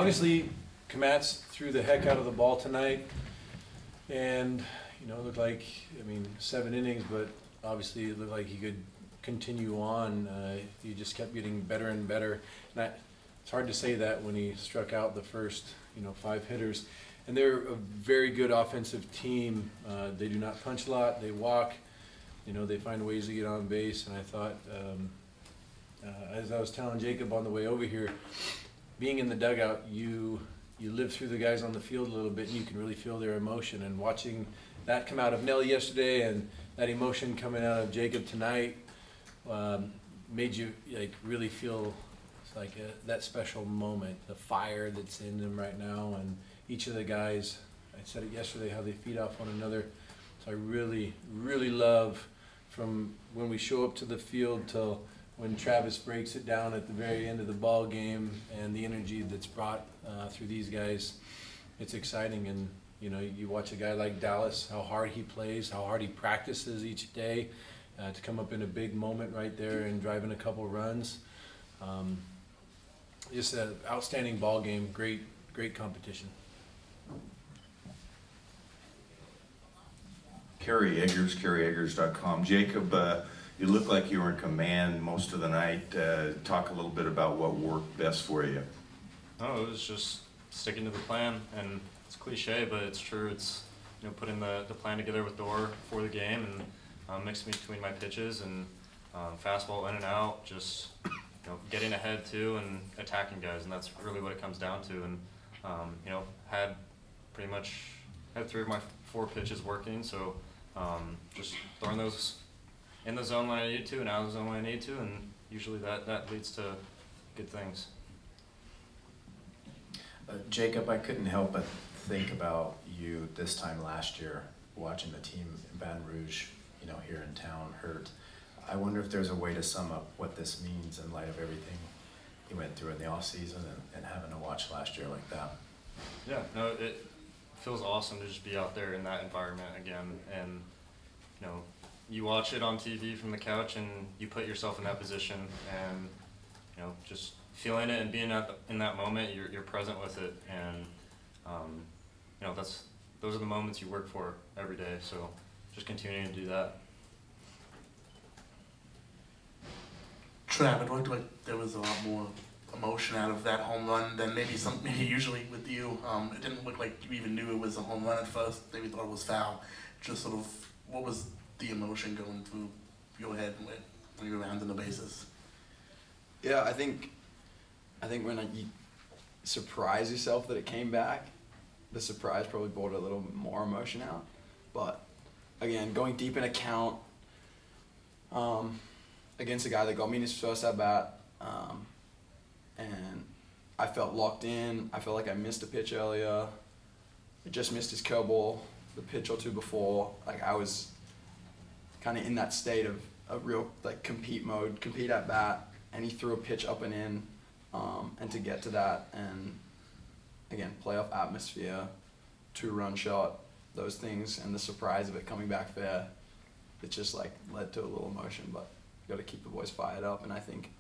Obviously, Kmatz threw the heck out of the ball tonight, and it looked like, 7 innings, but obviously it looked like he could continue on. He just kept getting better and better, and it's hard to say that when he struck out the first 5 hitters. And they're a very good offensive team. They do not punch a lot. They walk. They find ways to get on base. And I thought, as I was telling Jacob on the way over here, being in the dugout, you live through the guys on the field a little bit, and you can really feel their emotion. And watching that come out of Nelly yesterday and that emotion coming out of Jacob tonight made you really feel like that special moment, the fire that's in them right now. And each of the guys, I said it yesterday, how they feed off one another. So I really, really love from when we show up to the field till when Travis breaks it down at the very end of the ball game, and the energy that's brought through these guys. It's exciting. And you watch a guy like Dallas, how hard he plays, how hard he practices each day to come up in a big moment right there and driving a couple runs. Just an outstanding ball game, great competition. Kerry Eggers, KerryEggers.com. Jacob, you look like you were in command most of the night. Talk a little bit about what worked best for you. Oh, it was just sticking to the plan, and it's cliche, but it's true. It's putting the plan together with Dor for the game, and mixing between my pitches and fastball in and out, just getting ahead too and attacking guys, and that's really what it comes down to. And had pretty much had 3 of my 4 pitches working, so just throwing those in the zone when I need to and out of the zone when I need to, and usually that leads to good things. Jacob, I couldn't help but think about you this time last year, watching the team in Baton Rouge, here in town, hurt. I wonder if there's a way to sum up what this means in light of everything you went through in the off season and having to watch last year like that. Yeah, no, it feels awesome to just be out there in that environment again, and you watch it on TV from the couch and you put yourself in that position, and just feeling it and being in that moment, you're present with it, and those are the moments you work for every day. So just continuing to do that. Trav, it looked like there was a lot more emotion out of that home run than maybe usually with you. It didn't look like you even knew it was a home run at first. Maybe thought it was foul. Just sort of, what was the emotion going through your head when you were rounding the bases? Yeah, I think when you surprise yourself that it came back, the surprise probably brought a little more emotion out. But again, going deep in a count against a guy that got me in his first at bat, and I felt locked in. I felt like I missed a pitch earlier. I just missed his curveball the pitch or 2 before. Like, I was kind of in that state of a real compete mode, compete at bat, and he threw a pitch up and in, and to get to that, and again, playoff atmosphere, 2-run shot, those things, and the surprise of it coming back fair, it just led to a little emotion. But you got to keep the boys fired up, and I think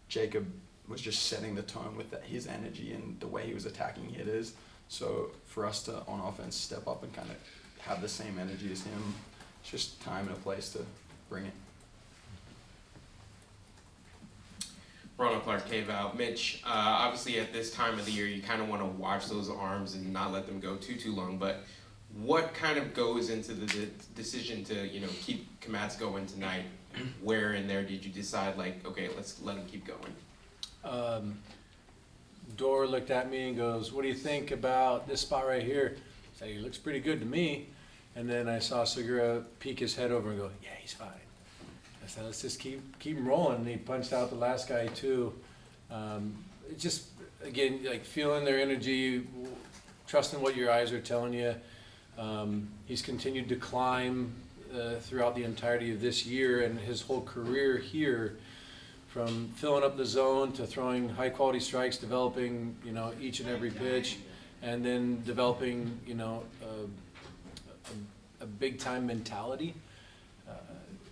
Jacob was just setting the tone with his energy and the way he was attacking hitters. So for us to, on offense, step up and kind of have the same energy as him, it's just time and a place to bring it. Ronald Clark, K-Val. Mitch, obviously at this time of the year, you kind of want to watch those arms and not let them go too long, but what kind of goes into the decision to, keep Kmatz going tonight? Where in there did you decide, okay, let's let him keep going? Dor looked at me and goes, "What do you think about this spot right here?" I said, "He looks pretty good to me." And then I saw Segura peek his head over and go, "Yeah, he's fine." I said, "Let's just keep him rolling." And he punched out the last guy too. It just, again, feeling their energy, trusting what your eyes are telling you. He's continued to climb throughout the entirety of this year and his whole career here, from filling up the zone to throwing high quality strikes, developing each and every pitch, and then developing a big time mentality.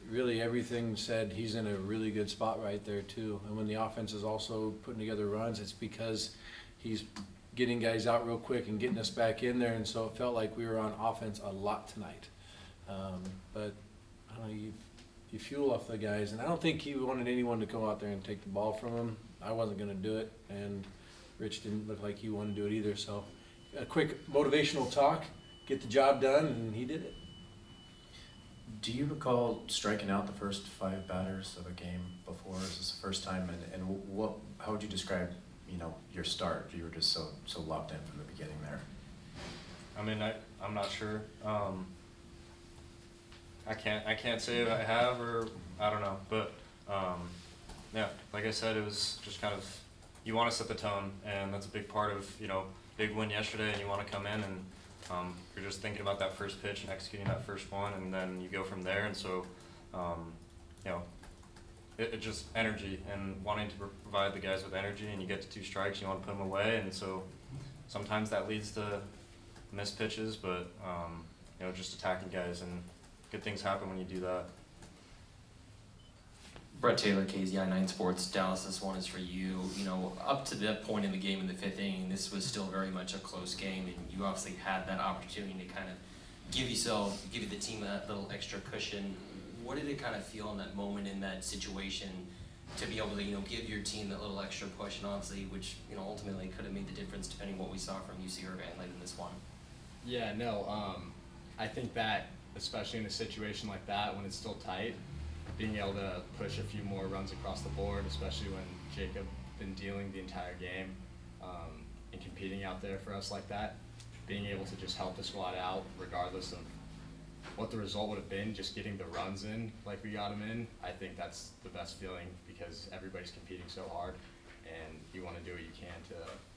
Really everything said he's in a really good spot right there too. And when the offense is also putting together runs, it's because he's getting guys out real quick and getting us back in there, and so it felt like we were on offense a lot tonight. But I don't know, you fuel off the guys, and I don't think he wanted anyone to go out there and take the ball from him. I wasn't going to do it, and Rich didn't look like he wanted to do it either. So a quick motivational talk, get the job done, and he did it. Do you recall striking out the first 5 batters of a game before? Is this the first time? And how would you describe, your start? You were just so locked in from the beginning there. I mean, I'm not sure. I can't say I have, or I don't know, but yeah, like I said, it was just kind of, you want to set the tone, and that's a big part of, big win yesterday, and you want to come in and you're just thinking about that first pitch and executing that first one, and then you go from there. And so, it just energy and wanting to provide the guys with energy, and you get to 2 strikes, you want to put them away, and so sometimes that leads to missed pitches, but just attacking guys, and good things happen when you do that. Brett Taylor, KZI 9 Sports. Dallas, this one is for you. Up to that point in the game in the 5th inning, this was still very much a close game, and you obviously had that opportunity to kind of give the team that little extra cushion. What did it kind of feel in that moment, in that situation, to be able to give your team that little extra push, and obviously, which ultimately could have made the difference depending on what we saw from UC Irvine late in this one? Yeah, no, I think that especially in a situation like that when it's still tight, being able to push a few more runs across the board, especially when Jacob been dealing the entire game and competing out there for us like that, being able to just help the squad out regardless of what the result would have been, just getting the runs in like we got them in, I think that's the best feeling, because everybody's competing so hard and you want to do what you can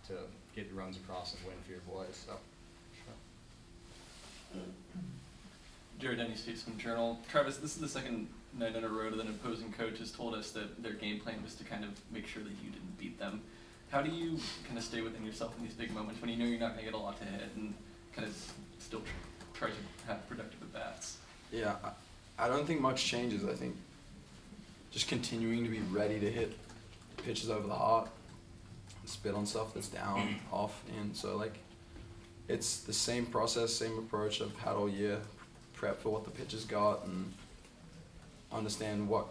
to get the runs across and win for your boys. So. Jared Denny, Statesman Journal. Travis, this is the second night in a row that an opposing coach has told us that their game plan was to kind of make sure that you didn't beat them. How do you kind of stay within yourself in these big moments when you know you're not going to get a lot to hit, and kind of still try to have productive at-bats? Yeah, I don't think much changes. I think just continuing to be ready to hit pitches over the heart, spit on stuff that's down, off, and so it's the same process, same approach I've had all year. Prep for what the pitcher's got and understand what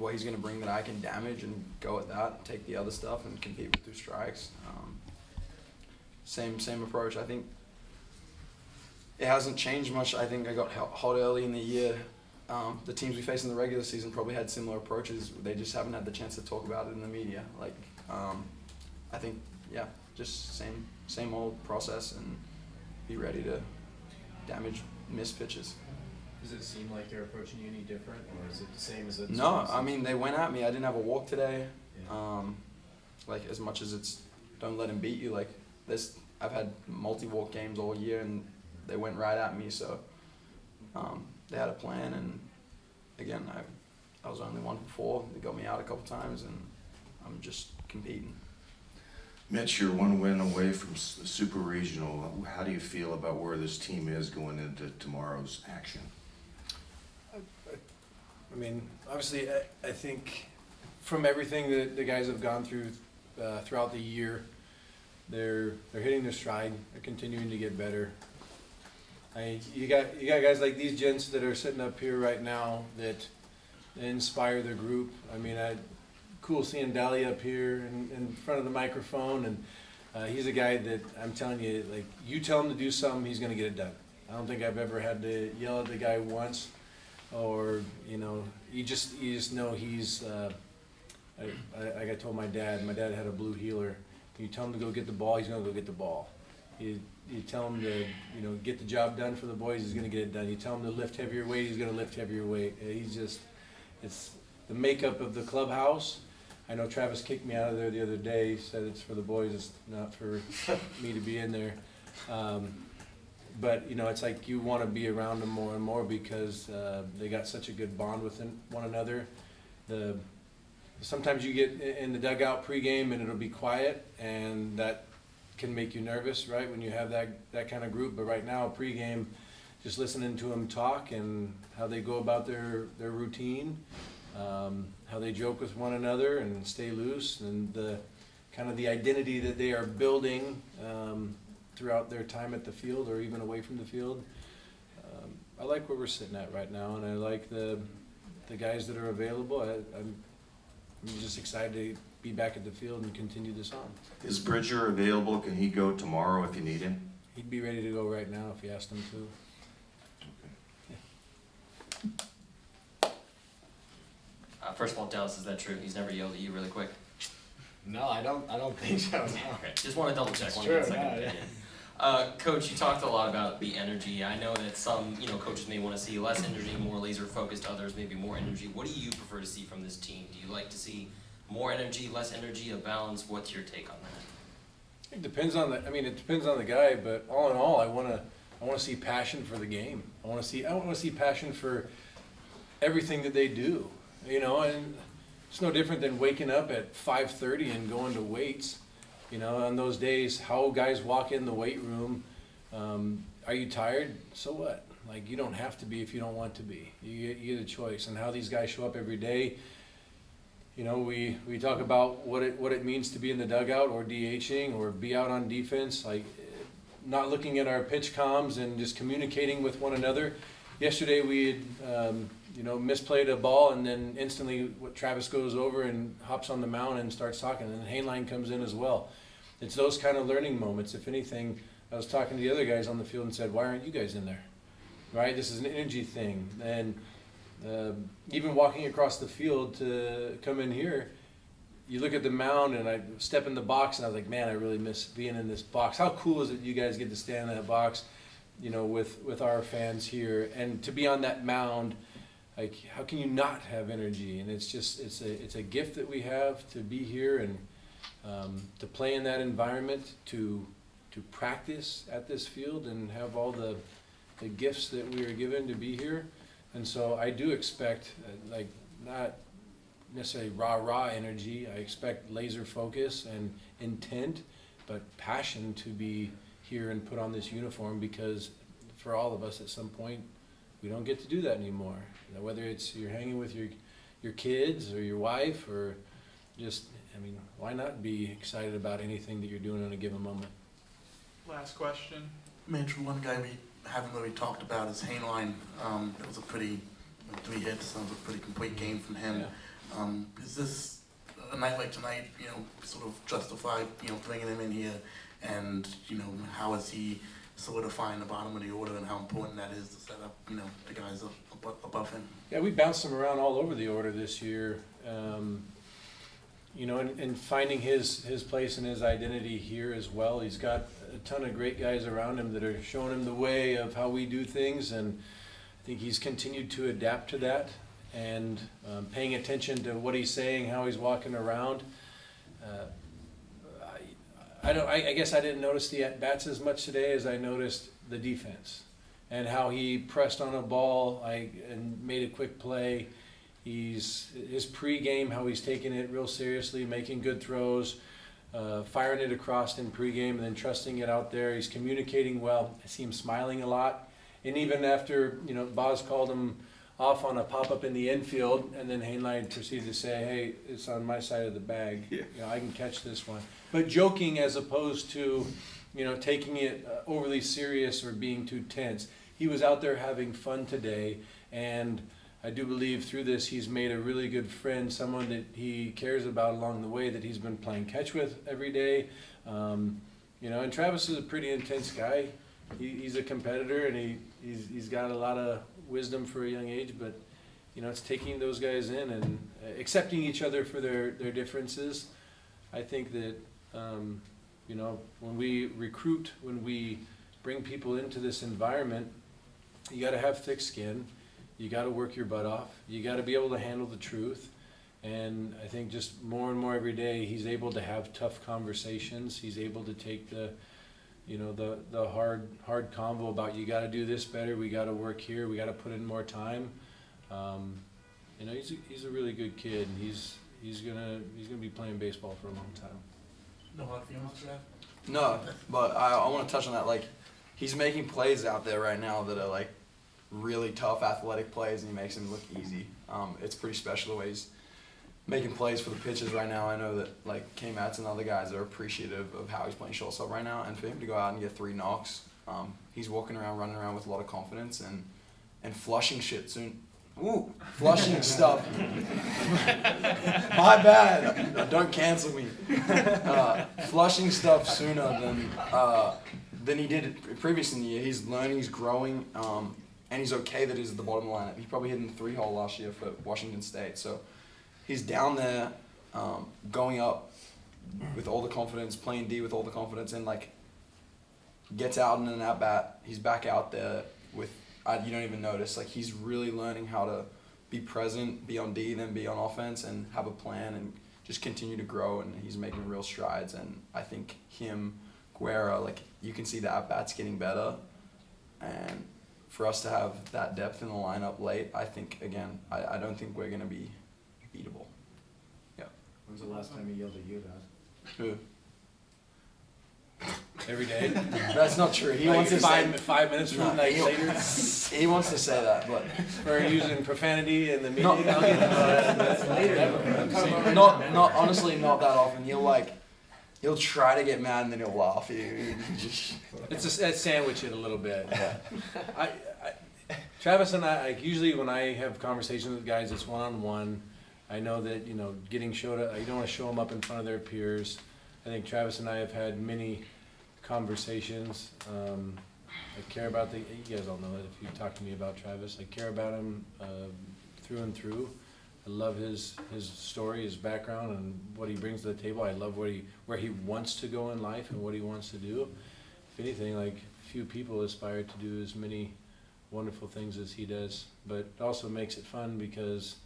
he's going to bring that I can damage, and go at that, take the other stuff and compete with 2 strikes. Same approach. I think it hasn't changed much. I think I got hot early in the year. The teams we faced in the regular season probably had similar approaches. They just haven't had the chance to talk about it in the media. I think, yeah, just same old process, and be ready to damage missed pitches. Does it seem like they're approaching you any different, or is it the same as it's? No, I mean, they went at me. I didn't have a walk today. Yeah. As much as it's don't let him beat you, I've had multi-walk games all year, and they went right at me. So they had a plan, and again, I was only 1 for 4. They got me out a couple times, and I'm just competing. Mitch, you're 1 win away from the Super Regional. How do you feel about where this team is going into tomorrow's action? I mean, obviously, I think from everything that the guys have gone through throughout the year, they're hitting their stride. They're continuing to get better. You got guys like these gents that are sitting up here right now that inspire the group. I mean, cool seeing Dali up here in front of the microphone, and he's a guy that I'm telling you, you tell him to do something, he's going to get it done. I don't think I've ever had to yell at the guy once, or you just know he's. I told my dad had a blue healer. You tell him to go get the ball, he's going to go get the ball. You tell him to get the job done for the boys, he's going to get it done. You tell him to lift heavier weight, he's going to lift heavier weight. It's the makeup of the clubhouse. I know Travis kicked me out of there the other day. He said it's for the boys, it's not for me to be in there. But it's like you want to be around them more and more, because they got such a good bond with one another. Sometimes you get in the dugout pregame and it'll be quiet, and that can make you nervous, right, when you have that kind of group. But right now, pregame, just listening to them talk and how they go about their routine, how they joke with one another and stay loose, and kind of the identity that they are building throughout their time at the field or even away from the field. I like where we're sitting at right now, and I like the guys that are available. I'm just excited to be back at the field and continue this on. Is Bridger available? Can he go tomorrow if you need him? He'd be ready to go right now if you asked him to. First of all, Dallas, is that true? He's never yelled at you really quick? No, I don't think so. No. Okay, just want to double check. It's Want to get a true, second no, yeah. opinion. Coach, you talked a lot about the energy. I know that some, coaches may want to see less energy, more laser focused. Others maybe more energy. What do you prefer to see from this team? Do you like to see more energy, less energy, a balance? What's your take on that? It depends on it depends on the guy, but all in all, I want to see passion for the game. I want to see passion for everything that they do. And it's no different than waking up at 5:30 and going to weights. On those days, how guys walk in the weight room, are you tired? So what? Like, you don't have to be if you don't want to be. You get a choice. And how these guys show up every day, we talk about what it means to be in the dugout or DHing or be out on defense, like not looking at our pitch comms and just communicating with one another. Yesterday we had misplayed a ball, and then instantly Travis goes over and hops on the mound and starts talking, and then Hainline comes in as well. It's those kind of learning moments. If anything, I was talking to the other guys on the field and said, why aren't you guys in there? Right? This is an energy thing. And even walking across the field to come in here, you look at the mound, and I step in the box, and I was like, man, I really miss being in this box. How cool is it you guys get to stand in that box, with our fans here, and to be on that mound. Like, how can you not have energy? And it's a gift that we have to be here and to play in that environment, to practice at this field and have all the gifts that we are given to be here. And so I do expect, not necessarily rah-rah energy. I expect laser focus and intent, but passion to be here and put on this uniform, because for all of us at some point, we don't get to do that anymore. Whether it's you're hanging with your kids or your wife, or just, why not be excited about anything that you're doing on a given moment? Last question. Mitch, one guy we haven't really talked about is Hainline. That was a pretty, 3 hits, that was a pretty complete game from him. Yeah. Is this a night like tonight, sort of justified, bringing him in here, and, how is he solidifying the bottom of the order, and how important that is to set up, the guys above him? Yeah, we bounced him around all over the order this year, and finding his place and his identity here as well. He's got a ton of great guys around him that are showing him the way of how we do things, and I think he's continued to adapt to that, and paying attention to what he's saying, how he's walking around. I guess I didn't notice the at-bats as much today as I noticed the defense and how he pressed on a ball and made a quick play. His pregame, how he's taking it real seriously, making good throws, firing it across in pregame, and then trusting it out there. He's communicating well. I see him smiling a lot. And even after, Boz called him off on a pop-up in the infield, and then Hainline proceeded to say, hey, it's on my side of the bag. Yeah. I can catch this one. But joking as opposed to, taking it overly serious or being too tense. He was out there having fun today, and I do believe through this he's made a really good friend, someone that he cares about along the way, that he's been playing catch with every day. And Travis is a pretty intense guy. He's a competitor, and he's got a lot of wisdom for a young age, but it's taking those guys in and accepting each other for their differences. I think that when we recruit, when we bring people into this environment, you got to have thick skin. You got to work your butt off. You got to be able to handle the truth. And I think just more and more every day, he's able to have tough conversations. He's able to take the hard convo about, you got to do this better. We got to work here. We got to put in more time. He's a really good kid, and he's gonna be playing baseball for a long time. No hard feelings, Trav? No, but I want to touch on that. Like, he's making plays out there right now that are really tough athletic plays, and he makes them look easy. It's pretty special the way making plays for the pitches right now. I know that like Kmatz and other guys are appreciative of how he's playing shortstop right now, and for him to go out and get 3 knocks, he's walking around, running around with a lot of confidence and flushing shit soon. Ooh, flushing stuff. My bad. Don't cancel me. Flushing stuff sooner than he did previous in the year. He's learning, he's growing, and he's okay that he's at the bottom of the lineup. He probably hit in the 3-hole last year for Washington State, so he's down there, going up with all the confidence, playing D with all the confidence, and like gets out in an at bat. He's back out there with. You don't even notice. Like he's really learning how to be present, be on D, then be on offense, and have a plan, and just continue to grow. And he's making real strides. And I think him, Guerra, like you can see the at bats getting better. And for us to have that depth in the lineup late, I think again, I don't think we're gonna be beatable. Yeah. When's the last time he yelled at you, guys? Who? Every day. That's not true. He Like wants to say 5 minutes from like later. he wants to say that, but For using profanity in the meeting. No. That's later. not honestly not that often. He'll try to get mad and then he'll laugh. It's sandwich it a little bit. I, Travis and I, like, usually when I have conversations with guys, it's one-on-one. I know that, you know, getting showed up, you don't want to show them up in front of their peers. I think Travis and I have had many conversations. I care about you guys all know that if you talk to me about Travis, I care about him through and through. I love his story, his background, and what he brings to the table. I love where he wants to go in life and what he wants to do. If anything, like few people aspire to do as many wonderful things as he does, but it also makes it fun because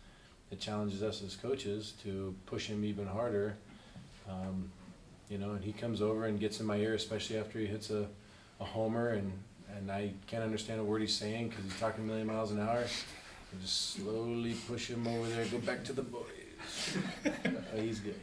it challenges us as coaches to push him even harder. You know, and he comes over and gets in my ear, especially after he hits a homer, and I can't understand a word he's saying because he's talking a million miles an hour. I just slowly push him over there, go back to the boys. He's good.